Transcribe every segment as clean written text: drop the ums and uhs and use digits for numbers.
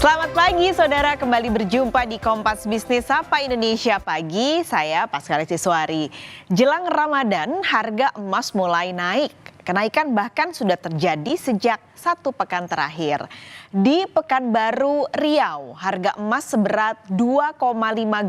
Selamat pagi saudara, kembali berjumpa di Kompas Bisnis Sapa Indonesia Pagi. Saya Paskalis Siswari. Jelang Ramadan, harga emas mulai naik. Kenaikan bahkan sudah terjadi sejak 1 pekan terakhir. Di Pekanbaru, Riau, harga emas seberat 2,5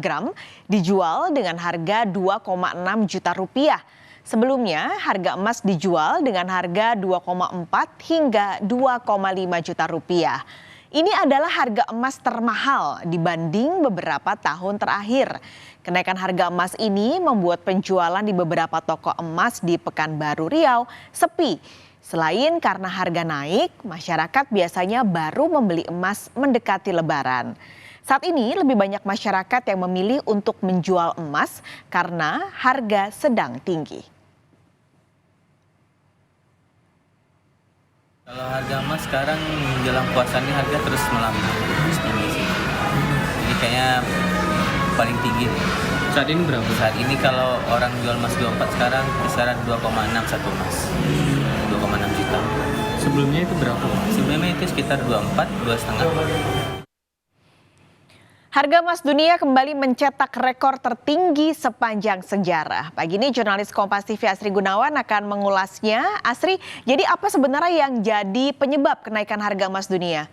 gram dijual dengan harga 2,6 juta rupiah. Sebelumnya, harga emas dijual dengan harga 2,4 hingga 2,5 juta rupiah. Ini adalah harga emas termahal dibanding beberapa tahun terakhir. Kenaikan harga emas ini membuat penjualan di beberapa toko emas di Pekanbaru Riau sepi. Selain karena harga naik, masyarakat biasanya baru membeli emas mendekati Lebaran. Saat ini lebih banyak masyarakat yang memilih untuk menjual emas karena harga sedang tinggi. Kalau harga emas sekarang menjelang puasa ini harga terus melambat, terus tinggi sih. Jadi kayaknya paling tinggi. Saat ini berapa? Saat ini kalau orang jual emas 24 sekarang kisaran 2,6 satu emas. 2,6 juta. Sebelumnya itu berapa? Sebelumnya itu sekitar 24, 2,5. Harga emas dunia kembali mencetak rekor tertinggi sepanjang sejarah. Pagi ini jurnalis Kompas TV Asri Gunawan akan mengulasnya. Asri, jadi apa sebenarnya yang jadi penyebab kenaikan harga emas dunia?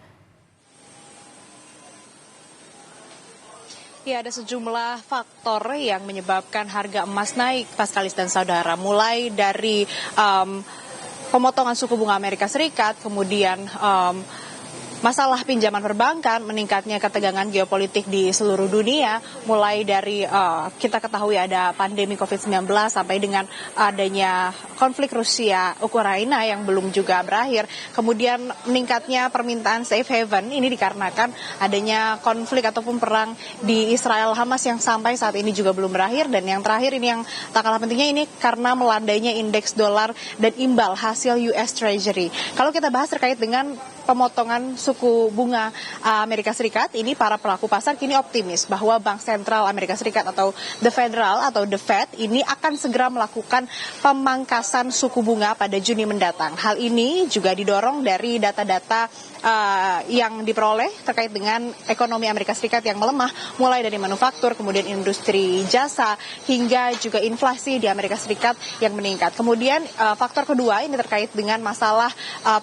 Ya, ada sejumlah faktor yang menyebabkan harga emas naik, Paskalis dan saudara. Mulai dari pemotongan suku bunga Amerika Serikat, kemudian masalah pinjaman perbankan, meningkatnya ketegangan geopolitik di seluruh dunia, mulai dari kita ketahui ada pandemi COVID-19 sampai dengan adanya konflik Rusia-Ukraina yang belum juga berakhir. Kemudian meningkatnya permintaan safe haven, ini dikarenakan adanya konflik ataupun perang di Israel-Hamas yang sampai saat ini juga belum berakhir. Dan yang terakhir ini yang tak kalah pentingnya ini karena melandainya indeks dolar dan imbal hasil US Treasury. Kalau kita bahas terkait dengan pemotongan suku bunga Amerika Serikat, ini para pelaku pasar kini optimis bahwa Bank Sentral Amerika Serikat atau The Federal atau The Fed ini akan segera melakukan pemangkasan suku bunga pada Juni mendatang. Hal ini juga didorong dari data-data yang diperoleh terkait dengan ekonomi Amerika Serikat yang melemah, mulai dari manufaktur, kemudian industri jasa, hingga juga inflasi di Amerika Serikat yang meningkat. Kemudian faktor kedua ini terkait dengan masalah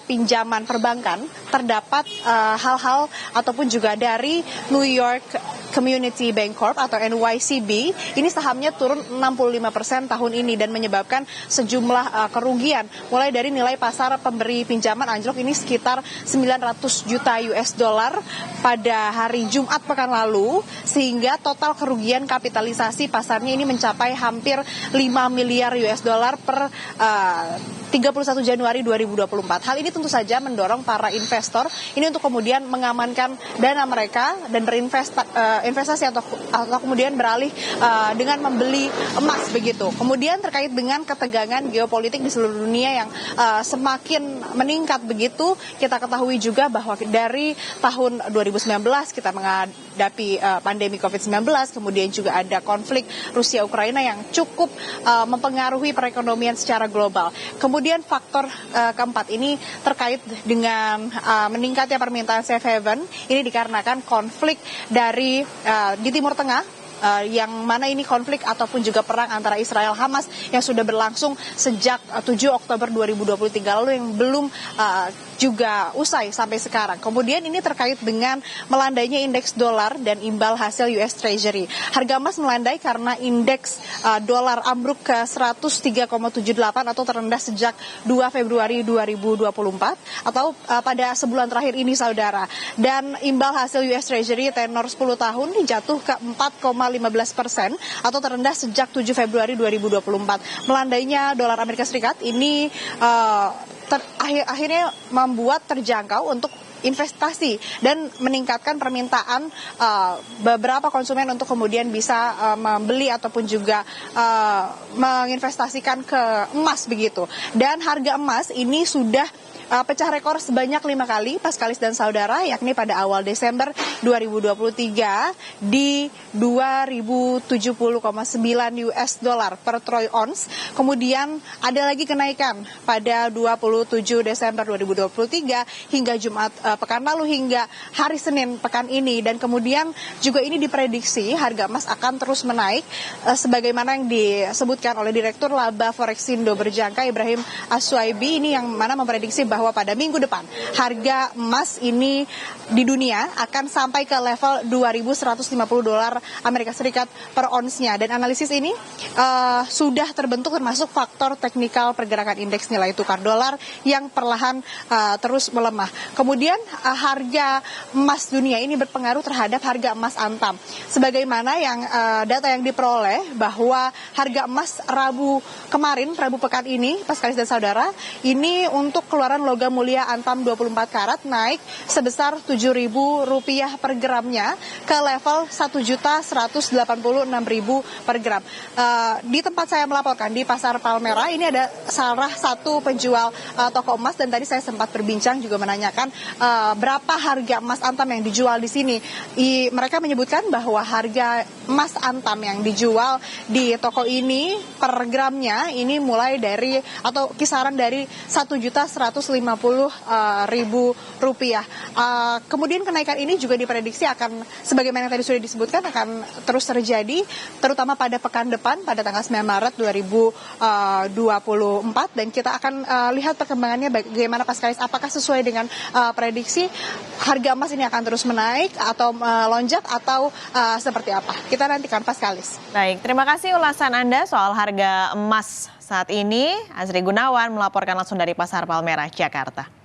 pinjaman perbankan. Terdapat hal-hal ataupun juga dari New York Community Bank Corp atau NYCB, ini sahamnya turun 65% tahun ini dan menyebabkan sejumlah kerugian. Mulai dari nilai pasar pemberi pinjaman anjlok ini sekitar 900 juta US dollar pada hari Jumat pekan lalu, sehingga total kerugian kapitalisasi pasarnya ini mencapai hampir 5 miliar US dollar per 31 Januari 2024. Hal ini tentu saja mendorong para investor ini untuk kemudian mengamankan dana mereka dan berinvestasi atau kemudian beralih dengan membeli emas begitu. Kemudian terkait dengan ketegangan geopolitik di seluruh dunia yang semakin meningkat begitu, kita ketahui juga bahwa dari tahun 2019 kita menghadapi pandemi COVID-19, kemudian juga ada konflik Rusia-Ukraina yang cukup mempengaruhi perekonomian secara global. Kemudian faktor keempat ini terkait dengan meningkatnya permintaan safe haven, ini dikarenakan konflik dari di Timur Tengah, yang mana ini konflik ataupun juga perang antara Israel Hamas yang sudah berlangsung sejak 7 Oktober 2023 lalu yang belum juga usai sampai sekarang. Kemudian ini terkait dengan melandainya indeks dolar dan imbal hasil US Treasury. Harga emas melandai karena indeks dolar ambruk ke 103,78 atau terendah sejak 2 Februari 2024 atau pada sebulan terakhir ini saudara. Dan imbal hasil US Treasury tenor 10 tahun jatuh ke 4,15% atau terendah sejak 7 Februari 2024. Melandainya dolar Amerika Serikat ini akhirnya membuat terjangkau untuk investasi dan meningkatkan permintaan beberapa konsumen untuk kemudian bisa membeli ataupun juga menginvestasikan ke emas begitu. Dan harga emas ini sudah pecah rekor sebanyak 5 kali Paskalis dan saudara, yakni pada awal Desember 2023 di 2070,9 US dollar per troy ounce. Kemudian ada lagi kenaikan pada 27 Desember 2023 hingga Jumat pekan lalu hingga hari Senin pekan ini. Dan kemudian juga ini diprediksi harga emas akan terus menaik sebagaimana yang disebutkan oleh Direktur Laba Forexindo Berjangka Ibrahim Aswaibi, ini yang mana memprediksi bahwa pada minggu depan harga emas ini di dunia akan sampai ke level 2.150 dolar Amerika Serikat per onsnya. Dan analisis ini sudah terbentuk termasuk faktor teknikal pergerakan indeks nilai tukar dolar yang perlahan terus melemah. Kemudian harga emas dunia ini berpengaruh terhadap harga emas antam. Sebagaimana yang data yang diperoleh bahwa harga emas Rabu pekan ini, Paskalis dan saudara, ini untuk keluaran logam mulia antam 24 karat naik sebesar Rp7.000 per gramnya ke level Rp1.186.000 per gram. Di tempat saya melaporkan di Pasar Palmerah ini ada salah satu penjual toko emas, dan tadi saya sempat berbincang juga menanyakan berapa harga emas antam yang dijual di sini. Mereka menyebutkan bahwa harga emas antam yang dijual di toko ini per gramnya ini mulai dari atau kisaran dari Rp1.150.000. Kemudian kenaikan ini juga diprediksi akan, sebagaimana yang tadi sudah disebutkan, akan terus terjadi terutama pada pekan depan pada tanggal 9 Maret 2024, dan kita akan lihat perkembangannya bagaimana Paskalis, apakah sesuai dengan prediksi harga emas ini akan terus menaik atau melonjak atau seperti apa. Kita nantikan Paskalis. Baik, terima kasih ulasan Anda soal harga emas saat ini. Azri Gunawan melaporkan langsung dari Pasar Palmerah, Jakarta.